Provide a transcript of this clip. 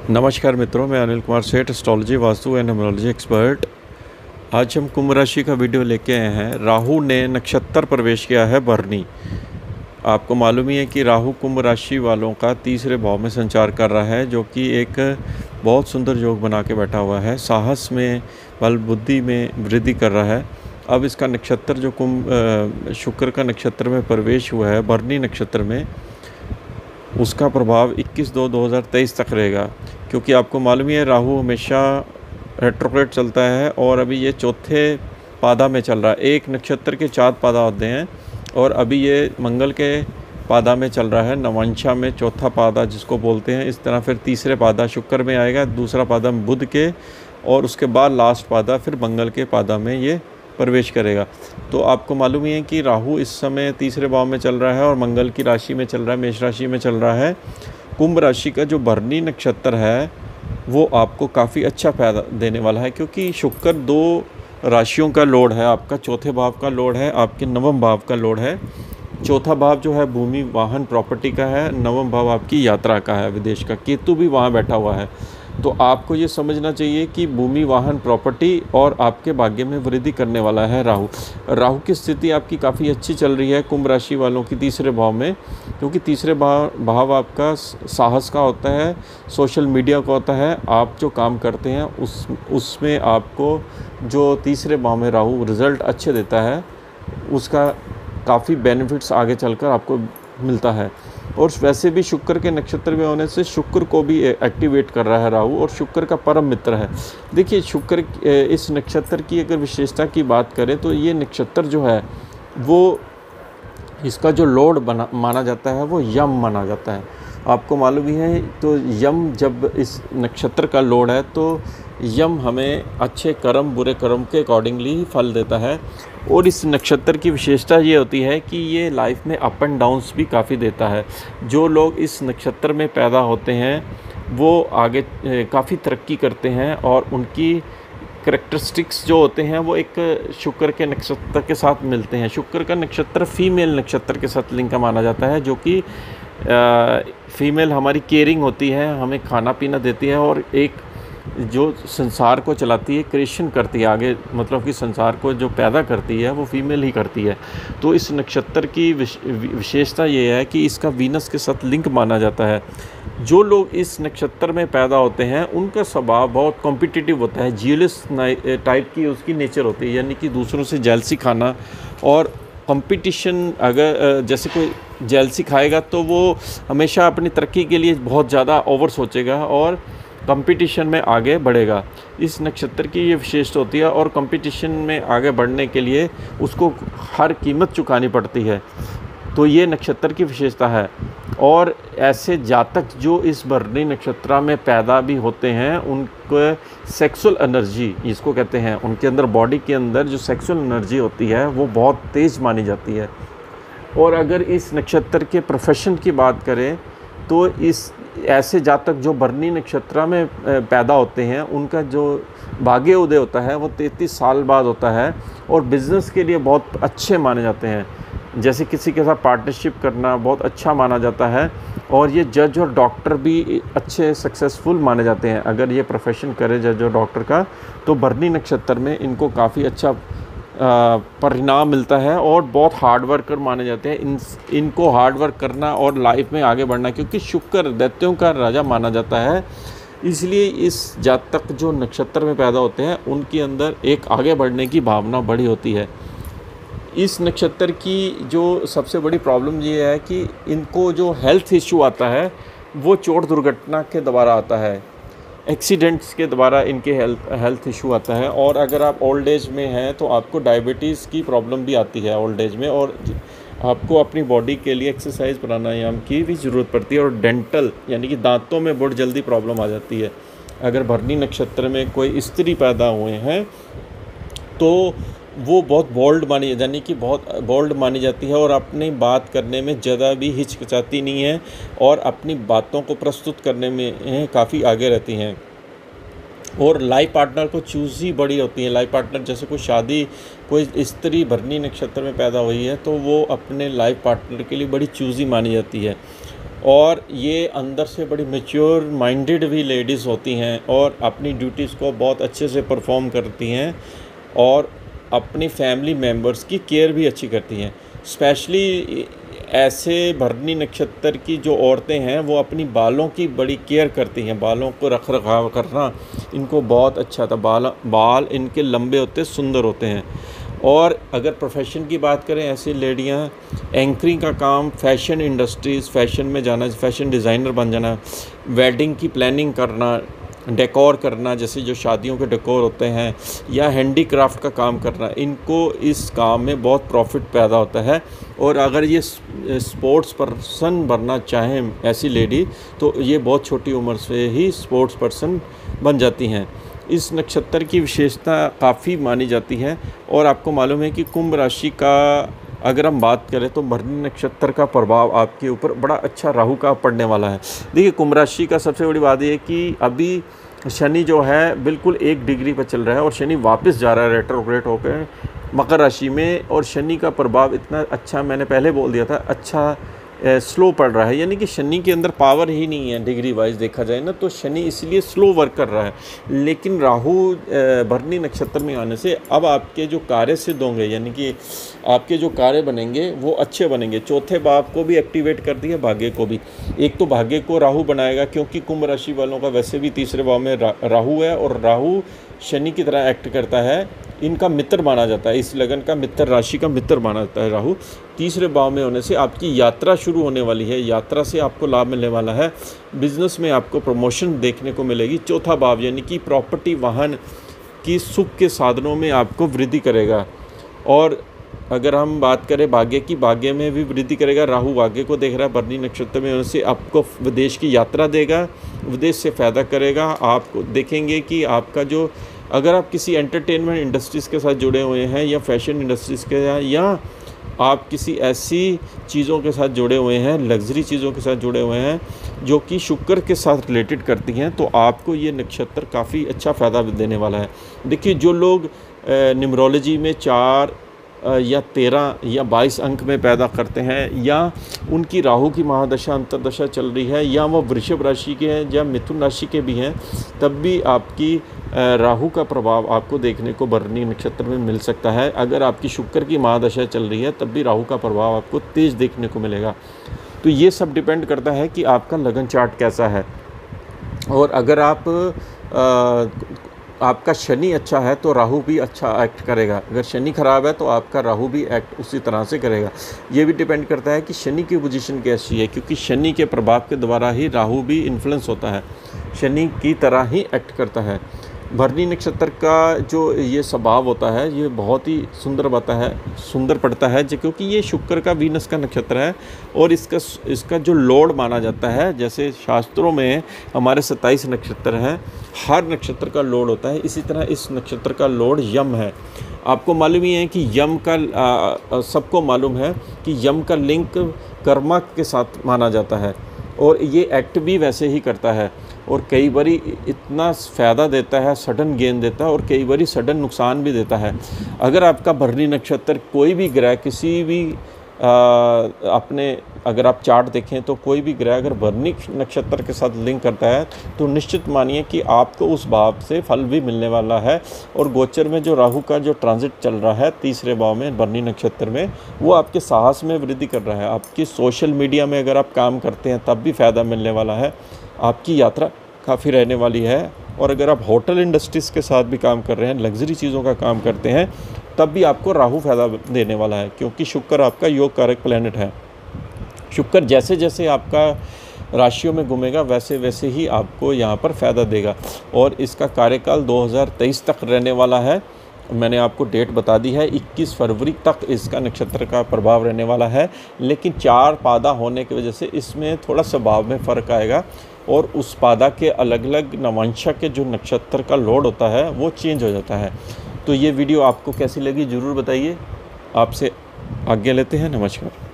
नमस्कार मित्रों, मैं अनिल कुमार सेठ, astrology, vastu and numerology expert. आज हम कुंभ राशि का वीडियो लेके आए हैं। राहु ने नक्षत्र प्रवेश किया है भरणी। आपको मालूम ही है कि राहु कुंभ राशि वालों का तीसरे भाव में संचार कर रहा है, जो कि एक बहुत सुंदर योग बना के बैठा हुआ है। साहस में, बल बुद्धि में वृद्धि कर रहा है। अब इसका नक्षत्र जो कुंभ शुक्र का नक्षत्र में प्रवेश हुआ है, भरणी नक्षत्र में, उसका प्रभाव 21/2/2023 तक रहेगा। क्योंकि आपको मालूम ही है राहु हमेशा रेट्रोग्रेड चलता है और अभी ये चौथे पादा में चल रहा है। एक नक्षत्र के 4 पादा होते हैं और अभी ये मंगल के पादा में चल रहा है, नवांशा में चौथा पादा जिसको बोलते हैं। इस तरह फिर तीसरे पादा शुक्र में आएगा, दूसरा पादा बुध के, और उसके बाद लास्ट पादा फिर मंगल के पादा में ये प्रवेश करेगा। तो आपको मालूम ही है कि राहु इस समय तीसरे भाव में चल रहा है और मंगल की राशि में चल रहा है, मेष राशि में चल रहा है। कुंभ राशि का जो भरणी नक्षत्र है वो आपको काफ़ी अच्छा फायदा देने वाला है, क्योंकि शुक्र 2 राशियों का लॉर्ड है। आपका चौथे भाव का लॉर्ड है, आपके नवम भाव का लॉर्ड है। चौथा भाव जो है भूमि वाहन प्रॉपर्टी का है, नवम भाव आपकी यात्रा का है, विदेश का। केतु भी वहाँ बैठा हुआ है। तो आपको ये समझना चाहिए कि भूमि वाहन प्रॉपर्टी और आपके भाग्य में वृद्धि करने वाला है राहु। राहु की स्थिति आपकी काफ़ी अच्छी चल रही है कुंभ राशि वालों की तीसरे भाव में, क्योंकि तीसरे भाव आपका साहस का होता है, सोशल मीडिया का होता है। आप जो काम करते हैं उसमें आपको जो तीसरे भाव में राहु रिज़ल्ट अच्छे देता है, उसका काफ़ी बेनिफिट्स आगे चलकर आपको मिलता है। और वैसे भी शुक्र के नक्षत्र में होने से शुक्र को भी एक्टिवेट कर रहा है राहु, और शुक्र का परम मित्र है। देखिए, शुक्र इस नक्षत्र की अगर विशेषता की बात करें तो ये नक्षत्र जो है वो, इसका जो लॉर्ड माना जाता है वो यम माना जाता है। आपको मालूम ही है, तो यम जब इस नक्षत्र का लॉर्ड है तो यम हमें अच्छे कर्म बुरे कर्म के अकॉर्डिंगली फल देता है। और इस नक्षत्र की विशेषता ये होती है कि ये लाइफ में अप एंड डाउन्स भी काफ़ी देता है। जो लोग इस नक्षत्र में पैदा होते हैं वो आगे काफ़ी तरक्की करते हैं, और उनकी करैक्टरिस्टिक्स जो होते हैं वो एक शुक्र के नक्षत्र के साथ मिलते हैं। शुक्र का नक्षत्र फीमेल नक्षत्र के साथ लिंक माना जाता है, जो कि फीमेल हमारी केयरिंग होती है, हमें खाना पीना देती है, और एक जो संसार को चलाती है, क्रिएशन करती है आगे, मतलब कि संसार को जो पैदा करती है वो फीमेल ही करती है। तो इस नक्षत्र की विशेषता ये है कि इसका वीनस के साथ लिंक माना जाता है। जो लोग इस नक्षत्र में पैदा होते हैं उनका स्वभाव बहुत कॉम्पिटिटिव होता है, जीलस टाइप की उसकी नेचर होती है, यानी कि दूसरों से जेलसी खाना और कंपटीशन। अगर जैसे कोई जेलसी खाएगा तो वो हमेशा अपनी तरक्की के लिए बहुत ज़्यादा ओवर सोचेगा और कंपटीशन में आगे बढ़ेगा। इस नक्षत्र की ये विशेषता होती है, और कंपटीशन में आगे बढ़ने के लिए उसको हर कीमत चुकानी पड़ती है। तो ये नक्षत्र की विशेषता है। और ऐसे जातक जो इस भरणी नक्षत्र में पैदा भी होते हैं, उनके सेक्सुअल एनर्जी इसको कहते हैं, उनके अंदर बॉडी के अंदर जो सेक्सुअल एनर्जी होती है वो बहुत तेज़ मानी जाती है। और अगर इस नक्षत्र के प्रोफेशन की बात करें तो इस ऐसे जातक जो भरणी नक्षत्र में पैदा होते हैं उनका जो भाग्य उदय होता है वो 33 साल बाद होता है, और बिज़नेस के लिए बहुत अच्छे माने जाते हैं। जैसे किसी के साथ पार्टनरशिप करना बहुत अच्छा माना जाता है, और ये जज और डॉक्टर भी अच्छे सक्सेसफुल माने जाते हैं। अगर ये प्रोफेशन करे जज और डॉक्टर का, तो भरणी नक्षत्र में इनको काफ़ी अच्छा परिणाम मिलता है, और बहुत हार्ड वर्कर माने जाते हैं। इनको हार्ड वर्क करना और लाइफ में आगे बढ़ना, क्योंकि शुक्र दैत्यों का राजा माना जाता है, इसलिए इस जातक जो नक्षत्र में पैदा होते हैं उनके अंदर एक आगे बढ़ने की भावना बड़ी होती है। इस नक्षत्र की जो सबसे बड़ी प्रॉब्लम ये है कि इनको जो हेल्थ इश्यू आता है वो चोट दुर्घटना के द्वारा आता है, एक्सीडेंट्स के द्वारा इनके हेल्थ इशू आता है। और अगर आप ओल्ड एज में हैं तो आपको डायबिटीज़ की प्रॉब्लम भी आती है ओल्ड एज में, और आपको अपनी बॉडी के लिए एक्सरसाइज प्राणायाम की भी ज़रूरत पड़ती है। और डेंटल यानी कि दांतों में बहुत जल्दी प्रॉब्लम आ जाती है। अगर भरणी नक्षत्र में कोई स्त्री पैदा हुए हैं तो वो बहुत बोल्ड मानी, यानी कि बहुत बोल्ड मानी जाती है, और अपनी बात करने में ज़्यादा भी हिचकिचाती नहीं है, और अपनी बातों को प्रस्तुत करने में काफ़ी आगे रहती हैं। और लाइफ पार्टनर को चूज़ी बड़ी होती है। लाइफ पार्टनर जैसे कोई स्त्री भरणी नक्षत्र में पैदा हुई है तो वो अपने लाइफ पार्टनर के लिए बड़ी चूज़ी मानी जाती है। और ये अंदर से बड़ी मैच्योर माइंडेड भी लेडीज़ होती हैं और अपनी ड्यूटीज़ को बहुत अच्छे से परफॉर्म करती हैं और अपनी फैमिली मेम्बर्स की केयर भी अच्छी करती हैं। स्पेशली ऐसे भरनी नक्षत्र की जो औरतें हैं वो अपनी बालों की बड़ी केयर करती हैं, बालों को रख रखाव करना इनको बहुत अच्छा था। बाल इनके लंबे होते, सुंदर होते हैं। और अगर प्रोफेशन की बात करें, ऐसी लेडियां एंकरिंग का काम, फैशन इंडस्ट्रीज़, फैशन में जाना, फैशन डिज़ाइनर बन जाना, वेडिंग की प्लानिंग करना, डेकोर करना, जैसे जो शादियों के डेकोर होते हैं, या हैंडीक्राफ्ट का काम करना, इनको इस काम में बहुत प्रॉफिट पैदा होता है। और अगर ये स्पोर्ट्स पर्सन बनना चाहें ऐसी लेडी, तो ये बहुत छोटी उम्र से ही स्पोर्ट्स पर्सन बन जाती हैं। इस नक्षत्र की विशेषता काफ़ी मानी जाती है। और आपको मालूम है कि कुंभ राशि का अगर हम बात करें तो भरनी नक्षत्र का प्रभाव आपके ऊपर बड़ा अच्छा राहु का पड़ने वाला है। देखिए, कुंभ राशि का सबसे बड़ी बात ये कि अभी शनि जो है बिल्कुल 1 डिग्री पर चल रहा है और शनि वापस जा रहा है रेट्रोग्रेड होकर मकर राशि में। और शनि का प्रभाव इतना अच्छा, मैंने पहले बोल दिया था, अच्छा स्लो पड़ रहा है, यानी कि शनि के अंदर पावर ही नहीं है डिग्री वाइज देखा जाए ना, तो शनि इसलिए स्लो वर्क कर रहा है। लेकिन राहु भरनी नक्षत्र में आने से अब आपके जो कार्य सिद्ध होंगे, यानी कि आपके जो कार्य बनेंगे वो अच्छे बनेंगे। चौथे भाव को भी एक्टिवेट कर दिया, भाग्य को भी। एक तो भाग्य को राहु बनाएगा, क्योंकि कुंभ राशि वालों का वैसे भी तीसरे भाव में राहु है और राहु शनि की तरह एक्ट करता है, इनका मित्र माना जाता है, इस लगन का मित्र, राशि का मित्र माना जाता है राहु। तीसरे भाव में होने से आपकी यात्रा शुरू होने वाली है, यात्रा से आपको लाभ मिलने वाला है, बिजनेस में आपको प्रमोशन देखने को मिलेगी। चौथा भाव यानी कि प्रॉपर्टी, वाहन की सुख के साधनों में आपको वृद्धि करेगा। और अगर हम बात करें भाग्य की, भाग्य में भी वृद्धि करेगा। राहु भाग्य को देख रहा है भरनी नक्षत्र में, उनसे आपको विदेश की यात्रा देगा, विदेश से फ़ायदा करेगा। आपको देखेंगे कि आपका जो, अगर आप किसी एंटरटेनमेंट इंडस्ट्रीज़ के साथ जुड़े हुए हैं या फैशन इंडस्ट्रीज़ के, या आप किसी ऐसी चीज़ों के साथ जुड़े हुए हैं, लग्जरी चीज़ों के साथ जुड़े हुए हैं जो कि शुक्र के साथ रिलेटेड करती हैं, तो आपको ये नक्षत्र काफ़ी अच्छा फ़ायदा देने वाला है। देखिए, जो लोग न्यूमरोलॉजी में 4 या 13 या 22 अंक में पैदा करते हैं, या उनकी राहु की महादशा अंतर्दशा चल रही है, या वो वृषभ राशि के हैं या मिथुन राशि के भी हैं, तब भी आपकी राहु का प्रभाव आपको देखने को भरनी नक्षत्र में मिल सकता है। अगर आपकी शुक्र की महादशा चल रही है तब भी राहु का प्रभाव आपको तेज़ देखने को मिलेगा। तो ये सब डिपेंड करता है कि आपका लगन चार्ट कैसा है। और अगर आपका शनि अच्छा है तो राहु भी अच्छा एक्ट करेगा, अगर शनि खराब है तो आपका राहु भी एक्ट उसी तरह से करेगा। ये भी डिपेंड करता है कि शनि की पोजीशन कैसी है, क्योंकि शनि के प्रभाव के द्वारा ही राहु भी इन्फ्लुएंस होता है, शनि की तरह ही एक्ट करता है। भरनी नक्षत्र का जो ये स्वभाव होता है ये बहुत ही सुंदर पड़ता है, क्योंकि ये शुक्र का, वीनस का नक्षत्र है। और इसका जो लॉर्ड माना जाता है, जैसे शास्त्रों में हमारे 27 नक्षत्र हैं, हर नक्षत्र का लॉर्ड होता है, इसी तरह इस नक्षत्र का लॉर्ड यम है। आपको मालूम ही है कि यम का, सबको मालूम है कि यम का लिंक कर्मा के साथ माना जाता है, और ये एक्ट भी वैसे ही करता है। और कई बारी इतना फ़ायदा देता है, सडन गेन देता है, और कई बारी सडन नुकसान भी देता है। अगर आपका भरनी नक्षत्र कोई भी ग्रह किसी भी अगर आप चार्ट देखें तो कोई भी ग्रह अगर भरनी नक्षत्र के साथ लिंक करता है तो निश्चित मानिए कि आपको उस भाव से फल भी मिलने वाला है। और गोचर में जो राहु का जो ट्रांजिट चल रहा है तीसरे भाव में भरनी नक्षत्र में, वो आपके साहस में वृद्धि कर रहा है। आपकी सोशल मीडिया में अगर आप काम करते हैं तब भी फ़ायदा मिलने वाला है, आपकी यात्रा काफ़ी रहने वाली है। और अगर आप होटल इंडस्ट्रीज़ के साथ भी काम कर रहे हैं, लग्जरी चीज़ों का काम करते हैं, तब भी आपको राहु फ़ायदा देने वाला है, क्योंकि शुक्र आपका योग कारक प्लैनेट है। शुक्र जैसे जैसे आपका राशियों में घूमेगा वैसे वैसे ही आपको यहाँ पर फ़ायदा देगा। और इसका कार्यकाल 2023 तक रहने वाला है। मैंने आपको डेट बता दी है, 21 फरवरी तक इसका नक्षत्र का प्रभाव रहने वाला है। लेकिन 4 पादा होने की वजह से इसमें थोड़ा स्वभाव में फ़र्क आएगा, और उस पादा के अलग अलग नवांशक के जो नक्षत्र का लोड होता है वो चेंज हो जाता है। तो ये वीडियो आपको कैसी लगी ज़रूर बताइए। आपसे आज्ञा लेते हैं, नमस्कार।